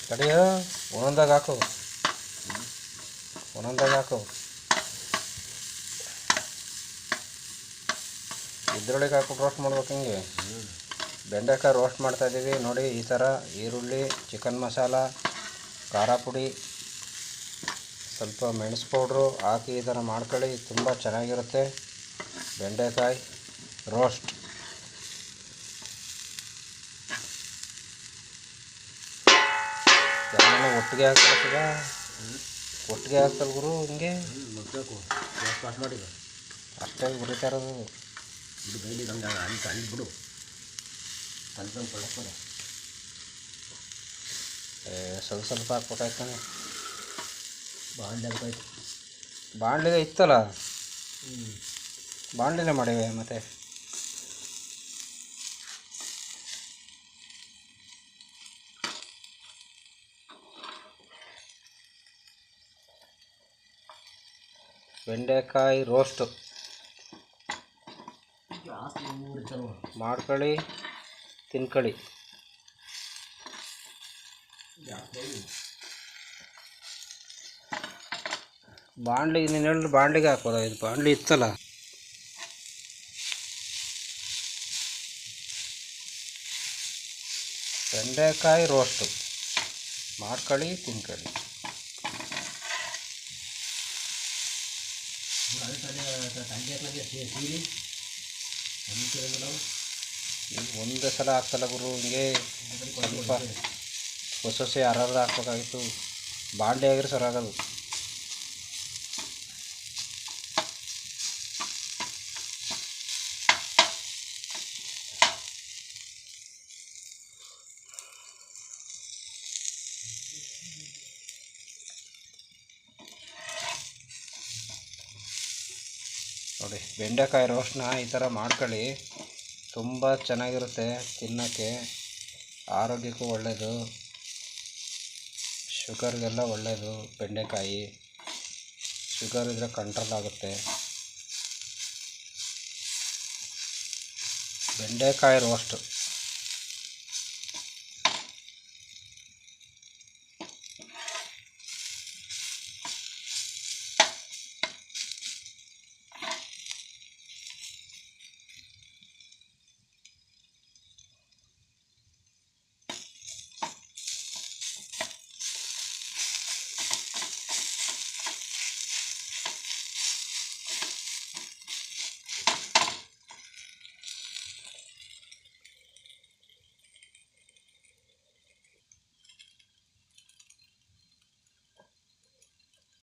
ತಡಿಯೋ, ಒಂದೊಂದಾಗ ಹಾಕು, ಒಂದೊಂದಾಗ ಹಾಕು. ಇದ್ರೊಳಗೆ ಹಾಕ್ಬಿಟ್ಟು ರೋಸ್ಟ್ ಮಾಡ್ಬೇಕು. ಹಿಂಗೆ ಬೆಂಡೆಕಾಯಿ ರೋಸ್ಟ್ ಮಾಡ್ತಾಯಿದ್ದೀವಿ ನೋಡಿ. ಈ ಥರ ಈರುಳ್ಳಿ, ಚಿಕನ್ ಮಸಾಲ, ಖಾರ ಪುಡಿ, ಸ್ವಲ್ಪ ಮೆಣಸು ಪೌಡ್ರು ಹಾಕಿ ಈ ಥರ ಮಾಡ್ಕೊಳ್ಳಿ. ತುಂಬ ಚೆನ್ನಾಗಿರುತ್ತೆ ಬೆಂಡೆಕಾಯಿ ರೋಸ್ಟ್. ಎಲ್ಲನೂ ಒಟ್ಟಿಗೆ ಹಾಕ್ಬೇಕೀಗ, ಒಟ್ಟಿಗೆ ಹಾಕ್ತಲ್ಲ ಗುರು. ಹಿಂಗೆ ಪಾಸ್ ಮಾಡಿ ಅಷ್ಟೇ ಉರಿತಾ ಇರೋದು. ಇದು ಬೈಲಿ ನಮ್ಗೆ ಅಲ್ಲಿ ಬಿಡು ಅಲ್ಲಿ ಕೊಡಕ್ಕೋದ ಸ್ವಲ್ಪ ಸ್ವಲ್ಪ ಹಾಕ್ಬೇಕಾಯ್ತಾನೆ. ಬಾಂಡ್ಲಿ ಆಗ್ತಾಯಿತ್ತು. ಬಾಣಲಿಗೆ ಇತ್ತಲ್ಲ, ಬಾಣಲಿನೇ ಮಾಡಿವೆ ಮತ್ತೆ. ಬೆಂಡೆಕಾಯಿ ರೋಸ್ಟು ಮಾಡ್ಕೊಳ್ಳಿ, ತಿನ್ಕೊಳ್ಳಿ. ಬಾಣಲಿಗೆ ನೀನು ಹೇಳಿದ್ರೆ ಬಾಣಲಿಗೆ ಹಾಕೋದ? ಇದು ಬಾಣಲಿ ಇತ್ತಲ್ಲ. ಬೆಂಡೆಕಾಯಿ ರೋಸ್ಟು ಮಾಡ್ಕೊಳ್ಳಿ, ತಿನ್ಕೊಳ್ಳಿ. ಒಂದೇ ಸಲ ಹಾಕ್ತಲ್ಲ ಗುರು. ಹಿಂಗೆ ಸ್ವಲ್ಪ ಹೊಸ ಯಾರಾದ್ರೂ ಹಾಕ್ಬೇಕಾಗಿತ್ತು. ಬಾಂಡೆ ಆಗಿರೋ ಸರಾಗದು. ನೋಡಿ, ಬೆಂಡೆಕಾಯಿ ರೋಸ್ಟ್ನ ಈ ಥರ ಮಾಡ್ಕೊಳ್ಳಿ. ತುಂಬ ಚೆನ್ನಾಗಿರುತ್ತೆ ತಿನ್ನೋಕ್ಕೆ, ಆರೋಗ್ಯಕ್ಕೂ ಒಳ್ಳೆಯದು, ಶುಗರ್ಗೆಲ್ಲ ಒಳ್ಳೆಯದು. ಬೆಂಡೆಕಾಯಿ ಶುಗರ್ ಇದ್ದರೆ ಕಂಟ್ರೋಲ್ ಆಗುತ್ತೆ. ಬೆಂಡೆಕಾಯಿ ರೋಸ್ಟು